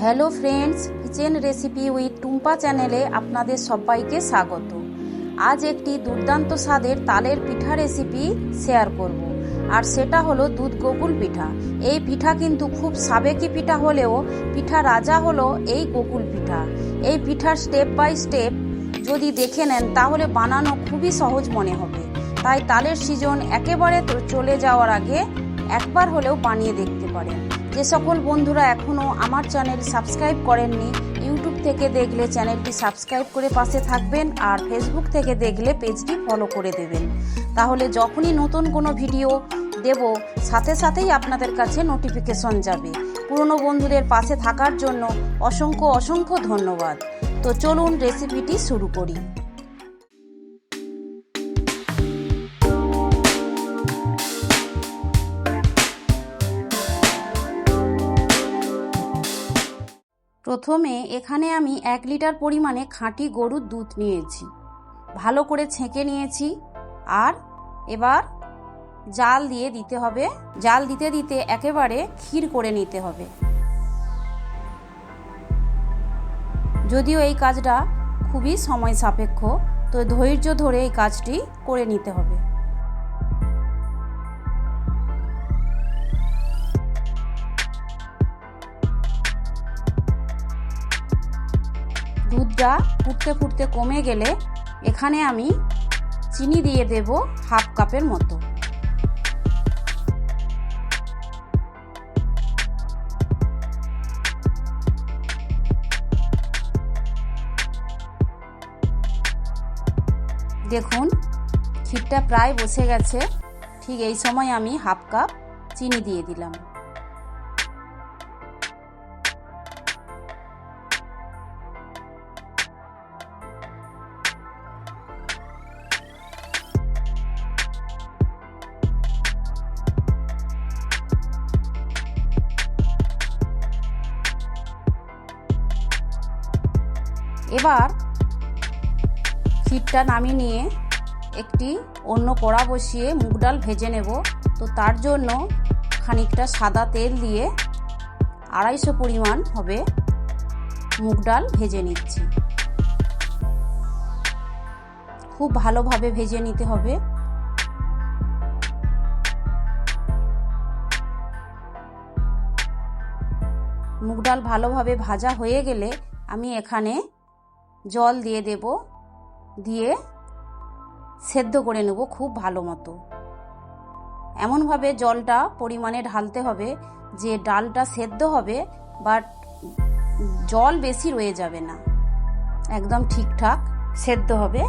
Hello friends, kitchen recipe with Tumpa চ্যানেলে আপনাদের সবাইকে স্বাগত। আজ একটি দুর্দান্ত স্বাদের তালের পিঠা রেসিপি শেয়ার করব, আর সেটা হলো দুধ গোকুল পিঠা। এই পিঠা কিন্তু খুব সাবেকি পিঠা হলেও পিঠা রাজা হলো এই গোকুল পিঠা। এই পিঠার স্টেপ বাই স্টেপ যদি দেখে নেন তাহলে বানানো খুবই সহজ মনে হবে। তাই তালের সিজন একেবারে চলে যাওয়ার আগে একবার হলেও বানিয়ে দেখতে পারেন। যে সকল বন্ধুরা এখনও আমার চ্যানেল সাবস্ক্রাইব করেননি, ইউটিউব থেকে দেখলে চ্যানেলটি সাবস্ক্রাইব করে পাশে থাকবেন, আর ফেসবুক থেকে দেখলে পেজটি ফলো করে দেবেন। তাহলে যখনই নতুন কোনো ভিডিও দেব সাথে সাথেই আপনাদের কাছে নোটিফিকেশন যাবে। পুরনো বন্ধুদের পাশে থাকার জন্য অসংখ্য অসংখ্য ধন্যবাদ। তো চলুন রেসিপিটি শুরু করি। প্রথমে এখানে আমি 1 লিটার পরিমাণে খাঁটি গরুর দুধ নিয়েছি, ভালো করে ছেঁকে নিয়েছি। আর এবার জাল দিয়ে দিতে হবে। জাল দিতে দিতে একেবারে ক্ষীর করে নিতে হবে। যদিও এই কাজটা খুবই সময় সাপেক্ষ, তো ধৈর্য ধরে এই কাজটি করে নিতে হবে। দুধটা ফুটতে ফুটতে কমে গেলে এখানে আমি চিনি দিয়ে দেব হাফ কাপের মতো। দেখুন ক্ষীরটা প্রায় বসে গেছে। ঠিক এই সময় আমি হাফ কাপ চিনি দিয়ে দিলাম। এবার ক্ষীরটা নামিয়ে নিয়ে একটি অন্য কড়া বসিয়ে মুগ ডাল ভেজে নেব। তো তার জন্য খানিকটা সাদা তেল দিয়ে 250 পরিমাণ হবে মুগ ডাল ভেজে নিচ্ছি। খুব ভালোভাবে ভেজে নিতে হবে। মুগ ডাল ভালোভাবে ভাজা হয়ে গেলে আমি এখানে জল দিয়ে দেব, দিয়ে সেদ্ধ করে নেব খুব ভালো মতো। এমনভাবে জলটা পরিমাণে ঢালতে হবে যে ডালটা সেদ্ধ হবে, বাট জল বেশি রয়ে যাবে না, একদম ঠিকঠাক সেদ্ধ হবে।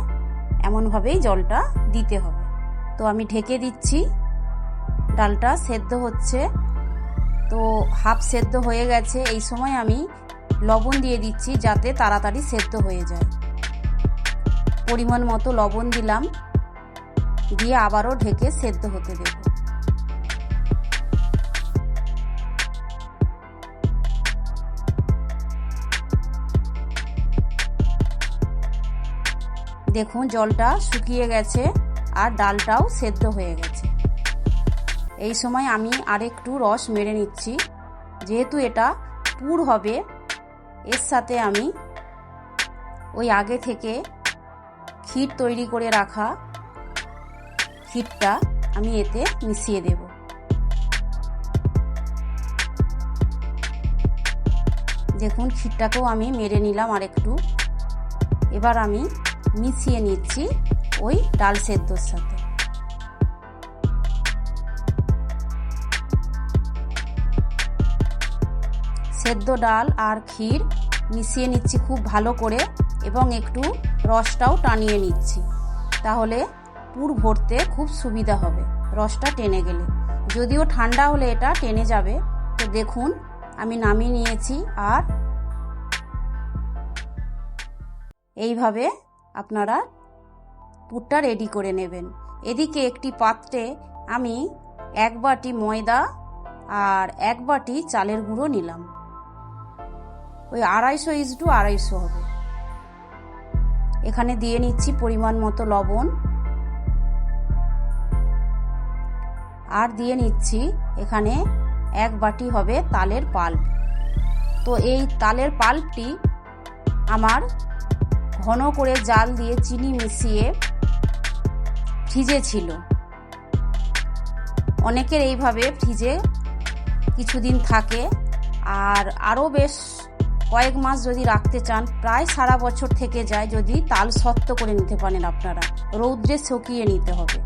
এমনভাবেই জলটা দিতে হবে। তো আমি ঢেকে দিচ্ছি। ডালটা সেদ্ধ হচ্ছে, তো হাফ সেদ্ধ হয়ে গেছে। এই সময় আমি লবণ দিয়ে দিচ্ছি যাতে তাড়াতাড়ি সেদ্ধ হয়ে যায়। পরিমাণ মতো লবণ দিলাম, দিয়ে আবারও ঢেকে সেদ্ধ হতে দেব। দেখুন জলটা শুকিয়ে গেছে আর ডালটাও সেদ্ধ হয়ে গেছে। এই সময় আমি আরেকটু রস মেরে নিচ্ছি। যেহেতু এটা পুর হবে, এর সাথে আমি ওই আগে থেকে ক্ষীর তৈরি করে রাখা ক্ষীরটা আমি এতে মিশিয়ে দেব। দেখুন ক্ষীরটাকেও আমি মেরে নিলাম আরেকটু। এবার আমি মিশিয়ে নিচ্ছি ওই ডাল সেদ্ধর সাথে। সেদ্ধ ডাল আর ক্ষীর মিশিয়ে নিচ্ছি খুব ভালো করে, এবং একটু রসটাও টানিয়ে নিচ্ছি। তাহলে পুর ভরতে খুব সুবিধা হবে রসটা টেনে গেলে। যদিও ঠান্ডা হলে এটা টেনে যাবে। তো দেখুন আমি নামিয়ে নিয়েছি। আর এইভাবে আপনারা পুরটা রেডি করে নেবেন। এদিকে একটি পাত্রে আমি 1 বাটি ময়দা আর 1 বাটি চালের গুঁড়ো নিলাম। ওই 250:250 হবে। এখানে দিয়ে নিচ্ছি পরিমাণ মতো লবণ, আর দিয়ে নিচ্ছি এখানে 1 বাটি হবে তালের পাল্প। তো এই তালের পাল্পটি আমার ঘন করে জাল দিয়ে চিনি মিশিয়ে ফ্রিজে ছিল। অনেকের এইভাবে ফ্রিজে কিছুদিন থাকে, আর আরও বেশ কয়েক মাস যদি রাখতে চান, প্রায় সারা বছর থেকে যায় যদি তাল শক্ত করে নিতে পারেন। আপনারা রৌদ্রে শুকিয়ে নিতে হবে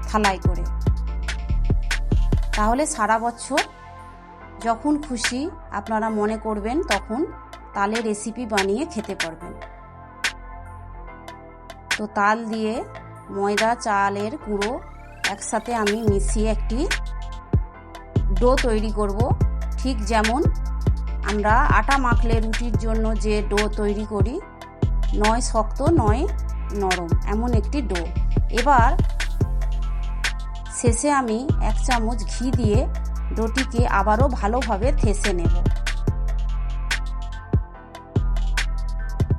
থালায় করে, তাহলে সারা বছর যখন খুশি আপনারা মনে করবেন তখন তালের রেসিপি বানিয়ে খেতে পারবেন। তো তাল দিয়ে ময়দা চালের গুঁড়ো একসাথে আমি মিশিয়ে একটি ডো তৈরি করব, ঠিক যেমন আমরা আটা মাখলে রুটির জন্য যে ডো তৈরি করি, নয় শক্ত নয় নরম, এমন একটি ডো। এবার শেষে আমি 1 চামচ ঘি দিয়ে ডোটিকে আবারও ভালোভাবে থেসে নেব,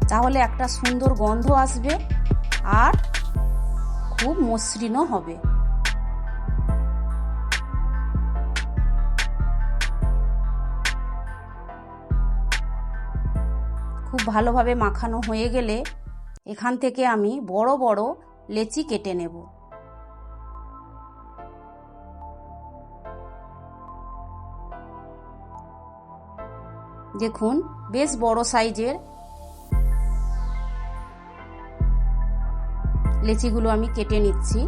তাহলে একটা সুন্দর গন্ধ আসবে আর খুব মসৃণও হবে। খুব ভালোভাবে মাখানো হয়ে গেলে এখান থেকে আমি বড় বড় লেচি কেটে নেব। দেখুন বেশ বড় সাইজের লেচিগুলো আমি কেটে নিচ্ছি।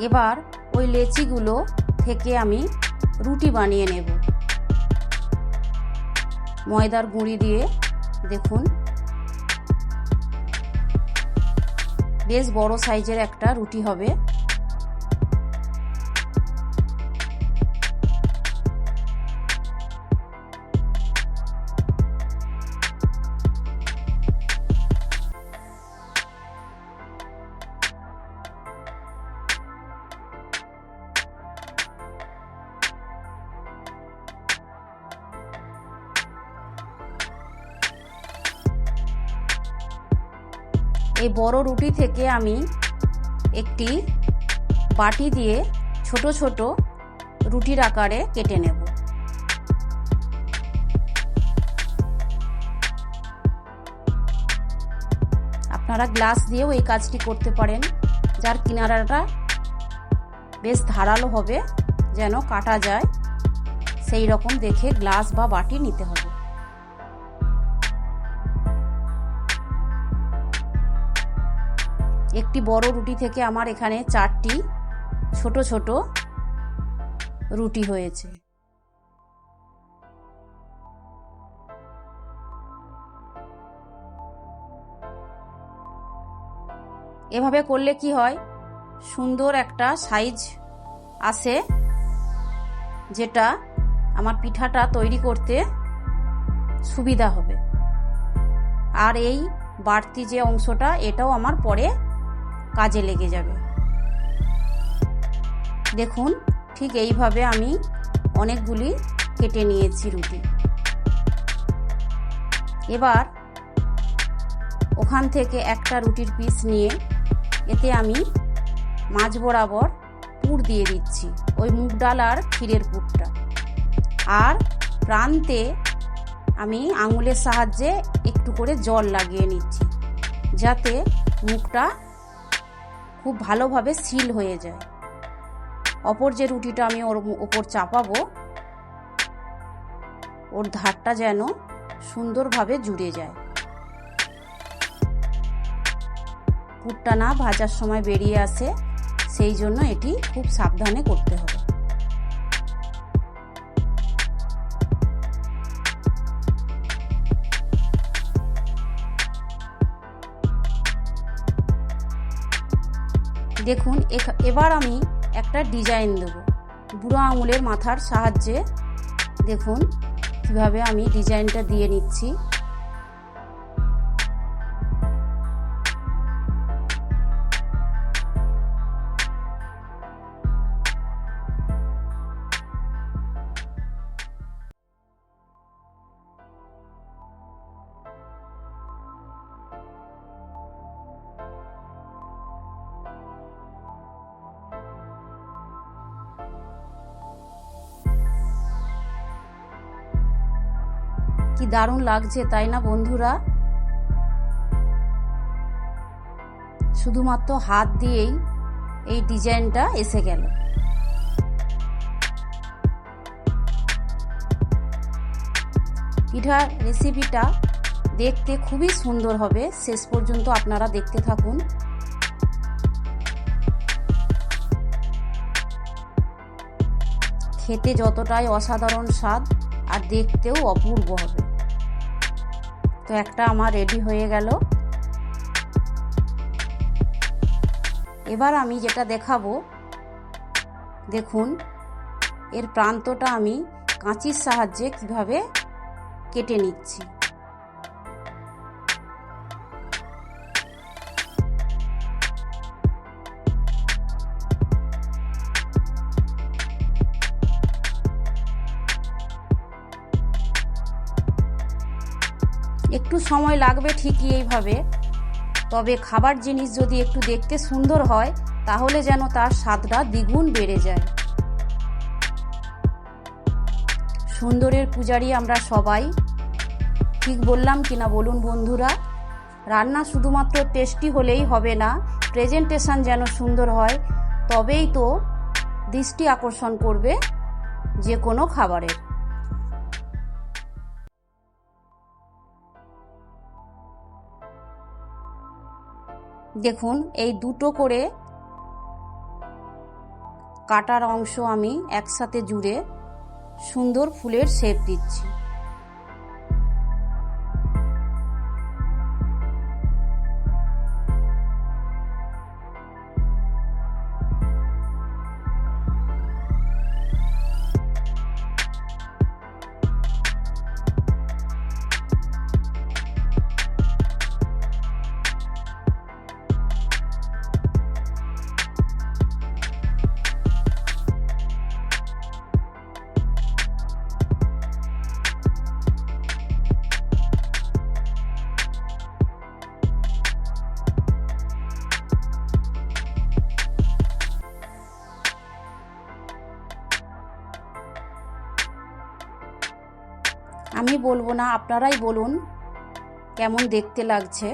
এবার ওই লেচিগুলো থেকে আমি রুটি বানিয়ে নেব ময়দার গুঁড়ি দিয়ে। দেখুন বেশ বড় সাইজের একটা রুটি হবে। এই বড় রুটি থেকে আমি একটি বাটি দিয়ে ছোট ছোট রুটির আকারে কেটে নেব। আপনারা গ্লাস দিয়েও এই কাজটি করতে পারেন, যার কিনারাটা বেশ ধারালো হবে, যেন কাটা যায় সেই রকম দেখে গ্লাস বা বাটি নিতে হবে। একটি বড় রুটি থেকে আমার এখানে 4টি ছোট ছোট রুটি হয়েছে। এভাবে করলে কি হয়, সুন্দর একটা সাইজ আসে, যেটা আমার পিঠাটা তৈরি করতে সুবিধা হবে। আর এই বাড়তি যে অংশটা, এটাও আমার পরে কাজে লেগে যাবে। দেখুন ঠিক এইভাবে আমি অনেকগুলি কেটে নিয়েছি রুটি। এবার ওখান থেকে একটা রুটির পিস নিয়ে এতে আমি মাঝ বরাবর পুর দিয়ে দিচ্ছি, ওই মুগ ডাল আর ক্ষীরের পুরটা। আর প্রান্তে আমি আঙুলের সাহায্যে একটু করে জল লাগিয়ে নিচ্ছি, যাতে মুখটা খুব ভালোভাবে সিল হয়ে যায়। অপর যে রুটিটা আমি ওর ওপর চাপাবো, ওর ধারটা যেন সুন্দরভাবে জুড়ে যায়, পুরটা না ভাজার সময় বেরিয়ে আসে, সেই জন্য এটি খুব সাবধানে করতে হবে। দেখুন এবার আমি একটা ডিজাইন দেব বুড়ো আঙুলের মাথার সাহায্যে। দেখুন কিভাবে আমি ডিজাইনটা দিয়ে নিচ্ছি। কি দারুণ লাগছে তাই না বন্ধুরা? শুধুমাত্র হাত দিয়েই এই ডিজাইনটা এসে গেল। পিঠার রেসিপিটা দেখতে খুবই সুন্দর হবে, শেষ পর্যন্ত আপনারা দেখতে থাকুন। খেতে যতটাই অসাধারণ স্বাদ আর দেখতেও অপূর্ব হবে। তো একটা আমার রেডি হয়ে গেল। এবার আমি যেটা দেখাবো, দেখুন এর প্রান্তটা আমি কাঁচির সাহায্যে কিভাবে কেটে নিচ্ছি। একটু সময় লাগবে ঠিকই এইভাবে, তবে খাবার জিনিস যদি একটু দেখতে সুন্দর হয় তাহলে যেন তার স্বাদটা দ্বিগুণ বেড়ে যায়। সুন্দরের পূজারী আমরা সবাই, ঠিক বললাম কিনা বলুন বন্ধুরা? রান্না শুধুমাত্র টেস্টি হলেই হবে না, প্রেজেন্টেশন যেন সুন্দর হয়, তবেই তো দৃষ্টি আকর্ষণ করবে যে কোনো খাবারের। দেখুন এই দুটো করে কাটার অংশ আমি একসাথে জুড়ে সুন্দর ফুলের শেপ দিচ্ছি। আমি বলবো না, আপনারাই বলুন কেমন দেখতে লাগছে।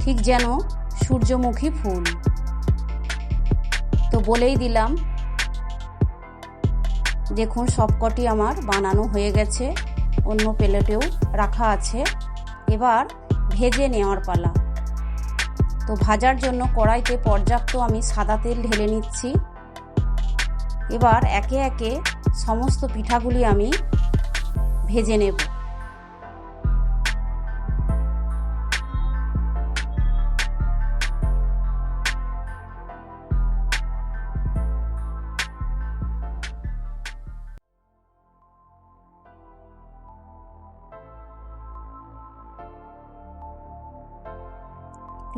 ঠিক যেন সূর্যমুখী ফুল। তো বলেই দিলাম, দেখুন সবকটি আমার বানানো হয়ে গেছে, অন্য প্লেটেও রাখা আছে। এবার ভেজে নেওয়ার পালা। তো ভাজার জন্য কড়াইতে পর্যাপ্ত আমি সাদা তেল ঢেলে নিচ্ছি। এবার একে একে সমস্ত পিঠাগুলি আমি ভেজে নেব।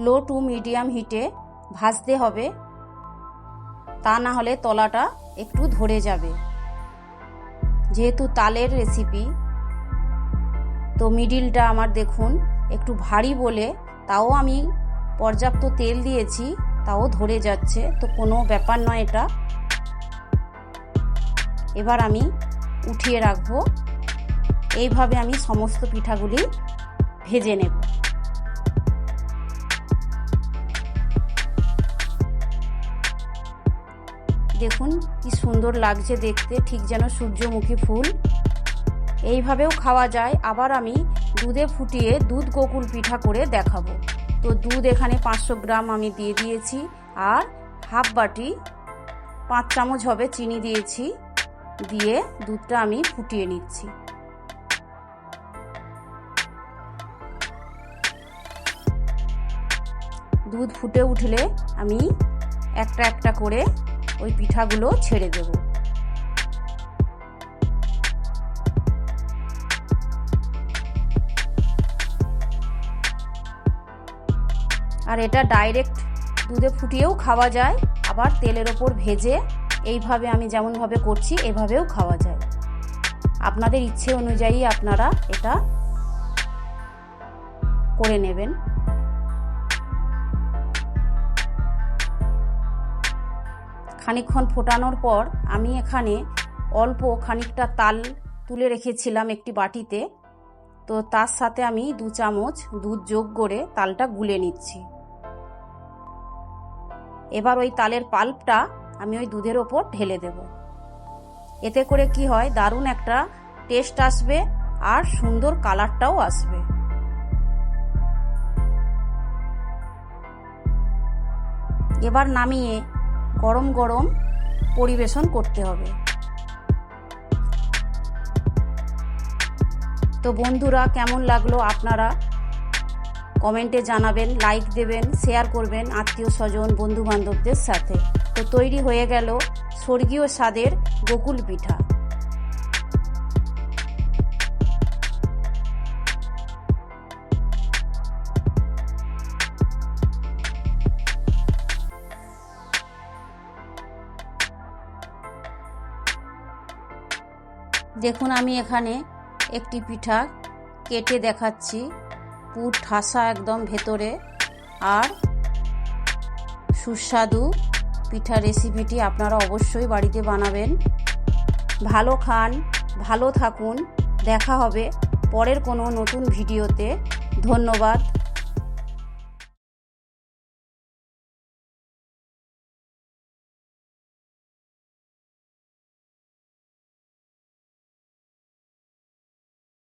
লো টু মিডিয়াম হিটে ভাজতে হবে, তা না হলে তলাটা একটু ধরে যাবে। যেহেতু তালের রেসিপি, তো মিডিলটা আমার দেখুন একটু ভারী বলে তাও আমি পর্যাপ্ত তেল দিয়েছি, তাও ধরে যাচ্ছে, তো কোনো ব্যাপার নয় এটা। এবার আমি উঠিয়ে রাখবো। এইভাবে আমি সমস্ত পিঠাগুলি ভেজে নেব। দেখুন কি সুন্দর লাগছে দেখতে, ঠিক যেন সূর্যমুখী ফুল। এইভাবেও খাওয়া যায়। আবার আমি দুধে ফুটিয়ে দুধ গোকুল পিঠা করে দেখাবো। তো দুধ এখানে 500 গ্রাম আমি দিয়ে দিয়েছি, আর হাফ বাটি 5 চামচ হবে চিনি দিয়েছি। দিয়ে দুধটা আমি ফুটিয়ে নিচ্ছি। দুধ ফুটে উঠলে আমি একটা একটা করে ওই পিঠাগুলো ছেড়ে দেব। আর এটা ডাইরেক্ট দুধে ফুটিয়েও খাওয়া যায়, আবার তেলের ওপর ভেজে এইভাবে আমি যেমনভাবে করছি এভাবেও খাওয়া যায়। আপনাদের ইচ্ছে অনুযায়ী আপনারা এটা করে নেবেন। খানিকক্ষণ ফোটানোর পর আমি এখানে অল্প খানিকটা তাল তুলে রেখেছিলাম একটি বাটিতে। তো তার সাথে আমি 2 চামচ দুধ যোগ করে তালটা গুলে নিচ্ছি। এবার ওই তালের পাল্পটা আমি ওই দুধের ওপর ঢেলে দেব। এতে করে কি হয়, দারুণ একটা টেস্ট আসবে আর সুন্দর কালারটাও আসবে। এবার নামিয়ে গরম গরম পরিবেশন করতে হবে। তো বন্ধুরা, কেমন লাগলো আপনারা কমেন্টে জানাবেন, লাইক দেবেন, শেয়ার করবেন আত্মীয় স্বজন বন্ধু বান্ধবদের সাথে। তো তৈরি হয়ে গেল স্বর্গীয় স্বাদের গোকুল পিঠা। দেখুন, আমি এখানে একটি পিঠা কেটে দেখাচ্ছি। পুর ঠাসা একদম ভেতরে, আর সুস্বাদু পিঠা রেসিপিটি আপনারা অবশ্যই বাড়িতে বানাবেন। ভালো খান, ভালো থাকুন। দেখা হবে পরের কোনো নতুন ভিডিওতে। ধন্যবাদ।